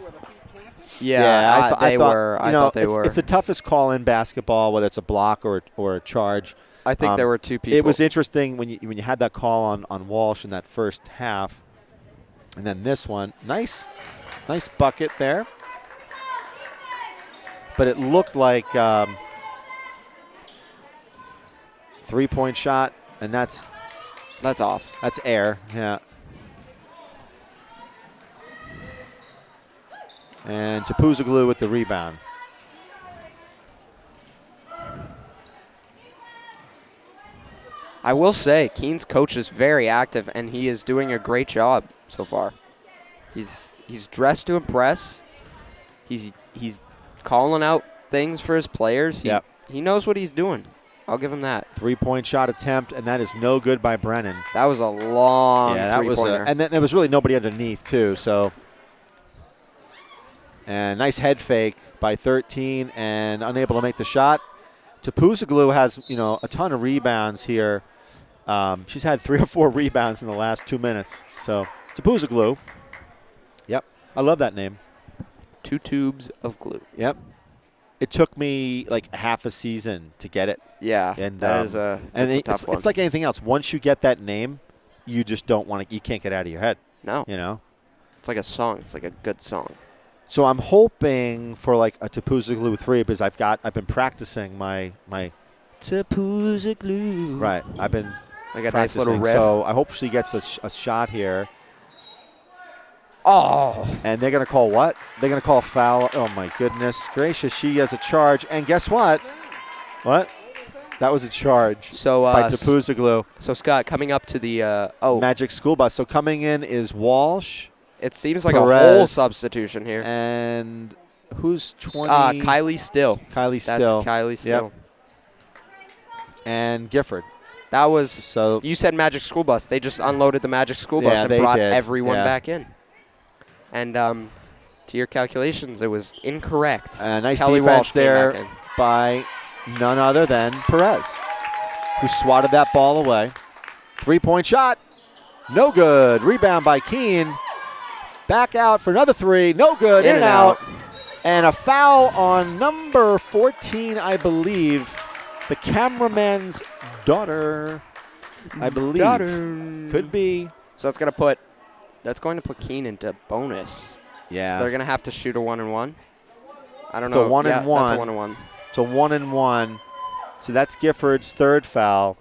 Yeah, I thought they were. It's the toughest call in basketball, whether it's a block or a charge. I think there were 2 people. It was interesting when you had that call on Walsh in that first half, and then this one, nice bucket there. But it looked like 3-point shot, and that's off. That's air, yeah. And Tapuzoglu with the rebound. I will say, Keene's coach is very active, and he is doing a great job so far. He's dressed to impress. He's calling out things for his players. He knows what he's doing. I'll give him that. 3-point shot attempt, and that is no good by Brennan. That was a long three-pointer. And then there was really nobody underneath, too. So, and nice head fake by 13, and unable to make the shot. Tapuzoglu has, a ton of rebounds here. She's had 3 or 4 rebounds in the last 2 minutes. So, Tapuzoglu. Yep. I love that name. 2 tubes of glue. Yep. It took me like half a season to get it. Yeah, and that's a tough one. It's like anything else. Once you get that name, you just don't want to. You can't get it out of your head. No, it's like a song. It's like a good song. So I'm hoping for like a Tapuzoglu 3 because I've been practicing my Tapuzoglu. Right, I've been like a practicing. Nice little riff. So I hope she gets a shot here. Oh. And they're going to call what? They're going to call a foul. Oh, my goodness gracious. She has a charge. And guess what? What? That was a charge by Tapuzoglu. So, Scott, coming up to the Magic School Bus. So coming in is Walsh. It seems like Perez, a whole substitution here. And who's 20? Kylie Still. Kylie Still. That's Kylie Still. Yep. And Gifford. That was you said Magic School Bus. They just unloaded the Magic School Bus and brought everyone back in. And to your calculations, it was incorrect. Nice Kelly defense Walsh there by none other than Perez, who swatted that ball away. 3-point shot. No good. Rebound by Keene. Back out for another 3. No good. In and out. And a foul on number 14, I believe. The cameraman's daughter, I believe. Could be. So that's going to put Keene into bonus. Yeah. So they're going to have to shoot a 1-and-1. I don't know. That's a 1-and-1. So 1-and-1. So that's Gifford's 3rd foul.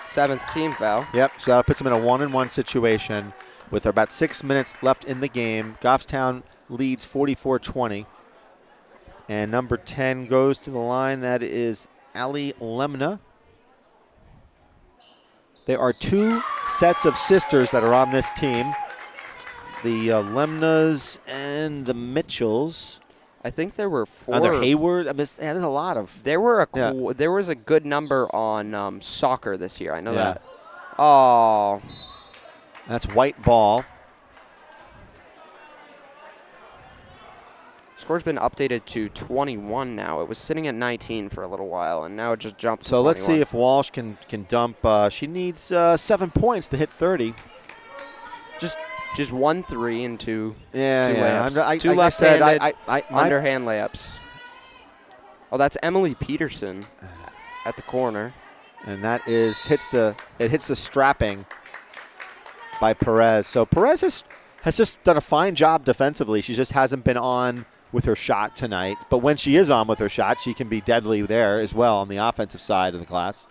7th team foul. Yep. So that puts them in a 1-and-1 situation with about 6 minutes left in the game. Goffstown leads 44-20. And number 10 goes to the line. That is Ali Lemna. There are 2 sets of sisters that are on this team. The Lemnas and the Mitchells. I think there were 4. There Hayward. There's a lot of. There was a good number on soccer this year. I know that. Oh. That's white ball. Score's been updated to 21 now. It was sitting at 19 for a little while, and now it just jumped to 21. Let's see if Walsh can dump. She needs 7 points to hit 30. Just 1 3 and two Yeah. layups. Two like I said, left-handed underhand layups. Oh, that's Emily Peterson at the corner. And that hits the strapping by Perez. So Perez has just done a fine job defensively. She just hasn't been on with her shot tonight. But when she is on with her shot, she can be deadly there as well on the offensive side of the class,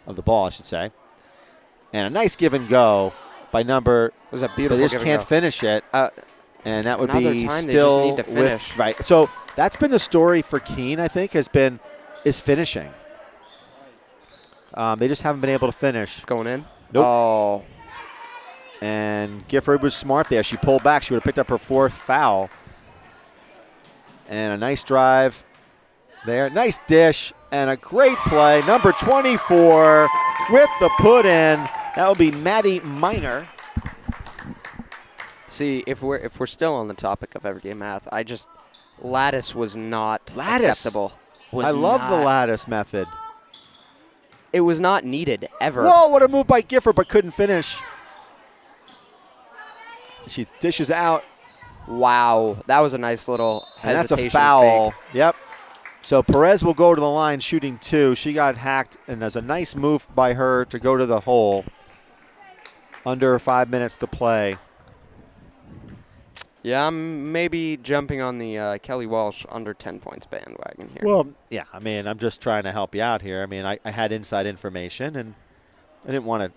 of the ball, I should say. And a nice give and go by number. It was a beautiful they just give can't and go. finish it. And that would be time still they just need to finish. right. So that's been the story for Keene, I think, is finishing. They just haven't been able to finish. It's going in. Nope. Oh. And Gifford was smart there. She pulled back. She would have picked up her 4th foul. And a nice drive there. Nice dish and a great play. Number 24 with the put in. That will be Maddie Miner. See, if we're still on the topic of everyday math, lattice was not acceptable. I love the lattice method. It was not needed ever. Whoa, what a move by Gifford, but couldn't finish. She dishes out. Wow, that was a nice little hesitation. And that's a foul. Fake. Yep. So Perez will go to the line shooting 2. She got hacked, and there's a nice move by her to go to the hole. Under 5 minutes to play. Yeah, I'm maybe jumping on the Kelly Walsh under 10 points bandwagon here. Well, yeah, I mean, I'm just trying to help you out here. I mean, I had inside information, and I didn't want to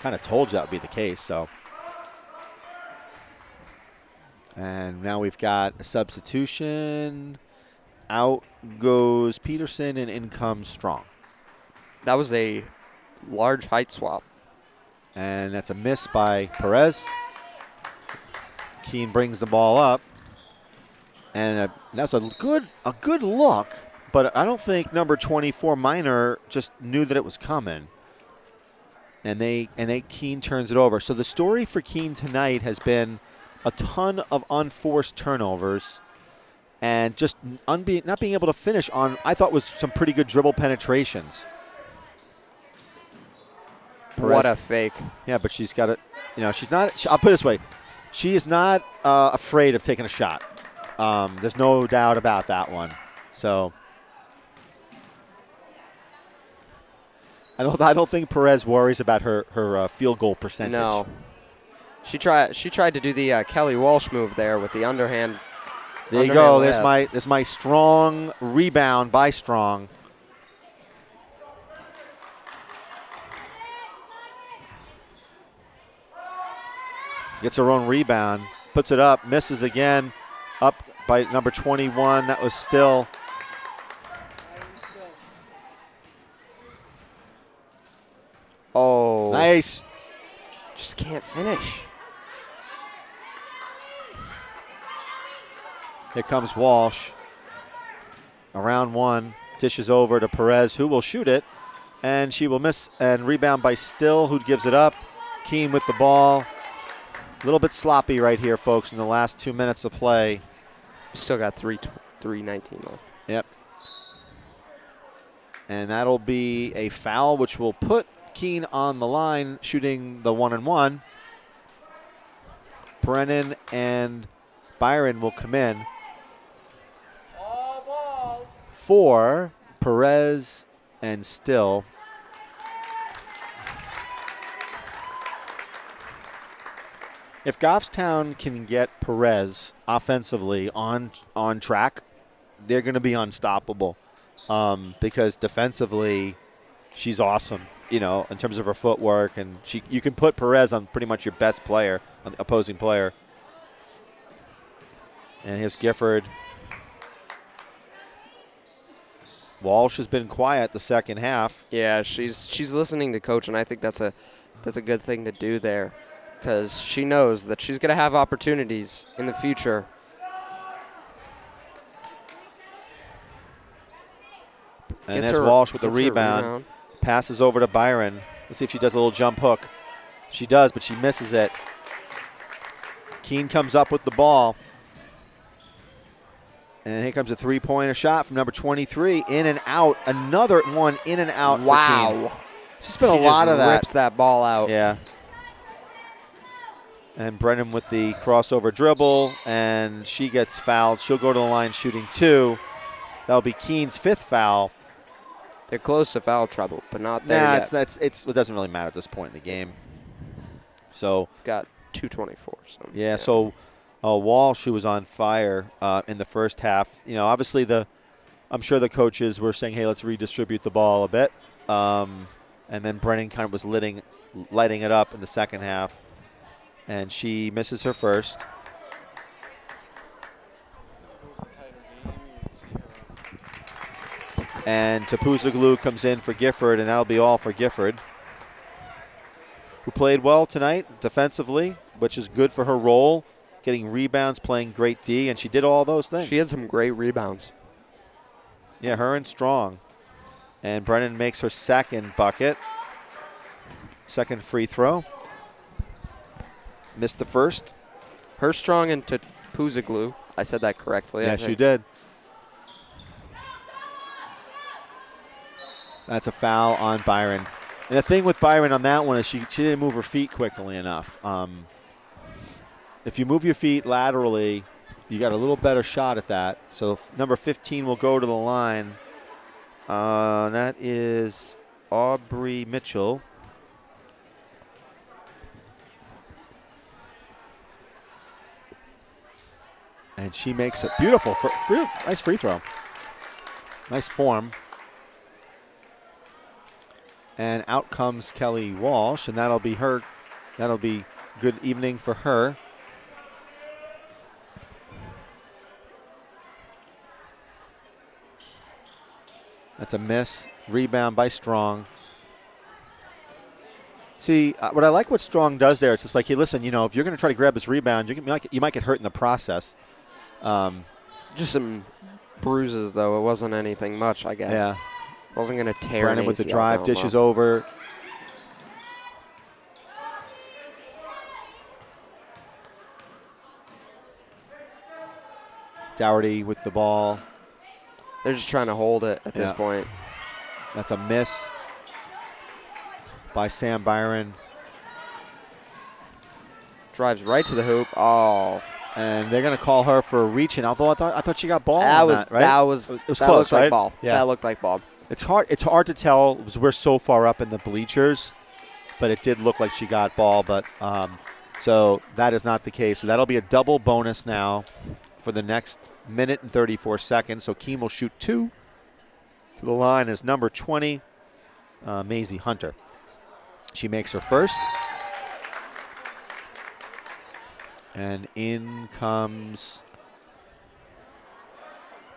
kind of told you that would be the case, so. And now we've got a substitution. Out goes Peterson, and in comes Strong. That was a large height swap. And that's a miss by Perez. Keene brings the ball up, and that's a good look, but I don't think number 24 Miner just knew that it was coming. And Keene turns it over. So the story for Keene tonight has been a ton of unforced turnovers, and just not being able to finish on I thought was some pretty good dribble penetrations. Perez, what a fake! Yeah, but she's got it. You know, she's not. I'll put it this way. She is not afraid of taking a shot. There's no doubt about that one. So I don't think Perez worries about her field goal percentage. No. She tried to do the Kelly Walsh move there with the underhand. There you go. There's my strong rebound by Strong. Gets her own rebound, puts it up, misses again, up by number 21. That was Still. Oh. Nice. Just can't finish. Here comes Walsh. Around 1, dishes over to Perez, who will shoot it, and she will miss and rebound by Still, who gives it up. Keene with the ball. A little bit sloppy right here, folks, in the last 2 minutes of play. Still got 3:19 left. Yep. And that'll be a foul, which will put Keene on the line, shooting the 1-and-1. Brennan and Byron will come in for Perez and Still. If Goffstown can get Perez offensively on track, they're going to be unstoppable because defensively she's awesome, you know, in terms of her footwork. And you can put Perez on pretty much your best player, on the opposing player. And here's Gifford. Walsh has been quiet the second half. Yeah, she's listening to coach, and I think that's a good thing to do there, because she knows that she's going to have opportunities in the future. And there's Walsh with the rebound. Passes over to Byron. Let's see if she does a little jump hook. She does, but she misses it. Keene comes up with the ball. And here comes a three-pointer shot from number 23. In and out. Another one in and out for Keene. It's been a lot of that. Rips that ball out. Yeah. And Brennan with the crossover dribble, and she gets fouled. She'll go to the line shooting 2. That'll be Keene's 5th foul. They're close to foul trouble, but not there yet. It doesn't really matter at this point in the game. So got 2:24. So yeah. So Walsh, who was on fire in the first half. Obviously I'm sure the coaches were saying, hey, let's redistribute the ball a bit. And then Brennan kind of was lighting it up in the second half. And she misses her first. And Tapuzoglu comes in for Gifford, and that'll be all for Gifford, who played well tonight defensively, which is good for her role, getting rebounds, playing great D, and she did all those things. She had some great rebounds. Yeah, her and Strong. And Brennan makes her second bucket. Second free throw. Missed the first. Her Strong and Tapuzoglu. I said that correctly. Yes, you did. That's a foul on Byron. And the thing with Byron on that one is she didn't move her feet quickly enough. If you move your feet laterally, you got a little better shot at that. So number 15 will go to the line. That is Aubrey Mitchell. And she makes a beautiful, nice free throw. Nice form. And out comes Kelly Walsh, and that'll be her. That'll be good evening for her. That's a miss. Rebound by Strong. See, what I like what Strong does there, it's just like, hey, listen, if you're going to try to grab this rebound, you might get hurt in the process. Just some bruises, though. It wasn't anything much, I guess. Yeah. Wasn't going to tear Brennan with the drive, dishes over. Dougherty with the ball. They're just trying to hold it at this point. That's a miss by Sam Byron. Drives right to the hoop. Oh. And they're going to call her for a reach-in, although I thought she got ball that on was, that, right? That was close, right? Like ball. Yeah. That looked like ball. It's hard to tell because we're so far up in the bleachers, but it did look like she got ball. But so that is not the case. So that'll be a double bonus now for the next minute and 34 seconds. So Keene will shoot 2. To the line is number 20, Maisie Hunter. She makes her first. And in comes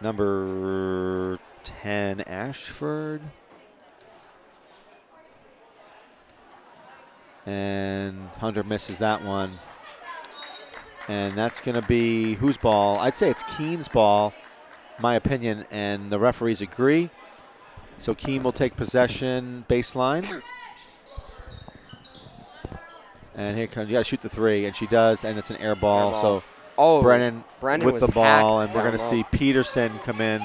number 10, Ashford. And Hunter misses that one. And that's going to be whose ball? I'd say it's Keene's ball, my opinion, and the referees agree. So Keene will take possession baseline. And here comes, you got to shoot the 3, and she does, and it's an air ball. So Brennan with the ball, and we're going to see Peterson come in.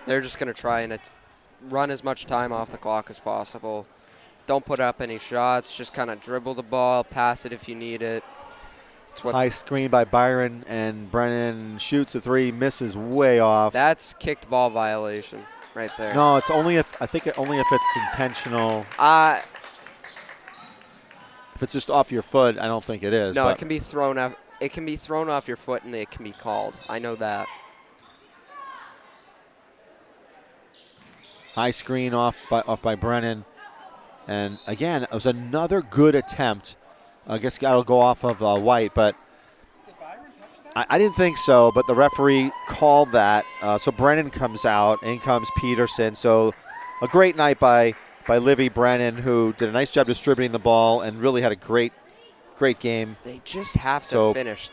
They're just going to try and run as much time off the clock as possible. Don't put up any shots. Just kind of dribble the ball, pass it if you need it. High screen by Byron, and Brennan shoots a 3, misses way off. That's kicked ball violation right there. No, it's only if it's intentional. If it's just off your foot, I don't think it is. No, it can be thrown off. It can be thrown off your foot, and it can be called. I know that. High screen off by Brennan. And again, it was another good attempt. I guess that'll go off of White, but I didn't think so, but the referee called that. So Brennan comes out, in comes Peterson. So a great night by Livy Brennan, who did a nice job distributing the ball and really had a great game. They just have to finish.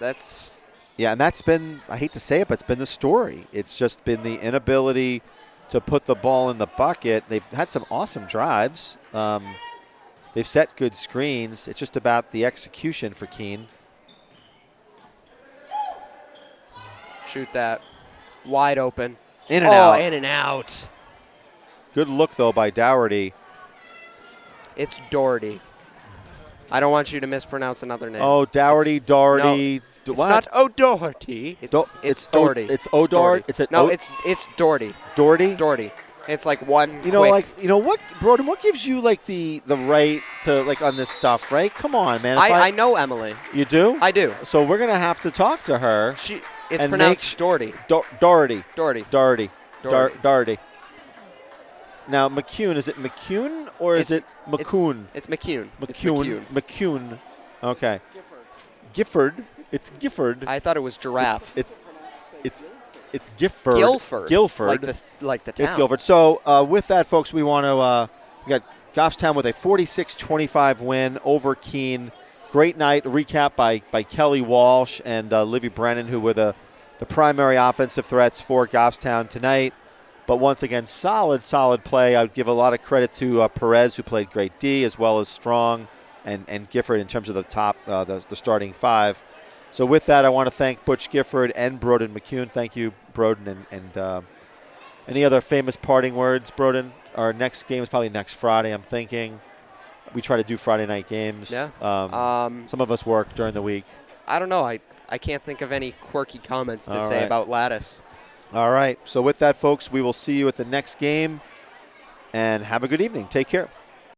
Yeah, and that's been, I hate to say it, but it's been the story. It's just been the inability to put the ball in the bucket. They've had some awesome drives. They've set good screens. It's just about the execution for Keene. Shoot that. Wide open. In and out. In and out. Good look, though, by Dougherty. It's Doherty. I don't want you to mispronounce another name. Oh, Dougherty, Doherty. No, it's not O'Doherty. It's Doherty. It's O'Doherty. It's Doherty. Doherty? Doherty. It's like one. What, Broden? What gives you like the right to like on this stuff, right? Come on, man. I know Emily. You do? I do. So we're gonna have to talk to her. It's pronounced Doherty. Doherty. Doherty. Doherty. Doherty. Doherty. Now McCune, is it McCune or is it McCune? It's McCune. McCune. Okay. Gifford. It's Gifford. I thought it was giraffe. It's Gifford. Guilford. Like the town. It's Guilford. So with that, folks, we want to we got Goffstown with a 46-25 win over Keene. Great night. Recap by Kelly Walsh and Livy Brennan, who were the primary offensive threats for Goffstown tonight. But once again, solid play. I would give a lot of credit to Perez, who played great D, as well as Strong and Gifford in terms of the top, the starting five. So with that, I want to thank Butch Gifford and Broden McCune. Thank you, Broden. And any other famous parting words, Broden? Our next game is probably next Friday, I'm thinking. We try to do Friday night games. Yeah. Some of us work during the week. I don't know. I can't think of any quirky comments to say about Lattice. All right. So with that, folks, we will see you at the next game. And have a good evening. Take care.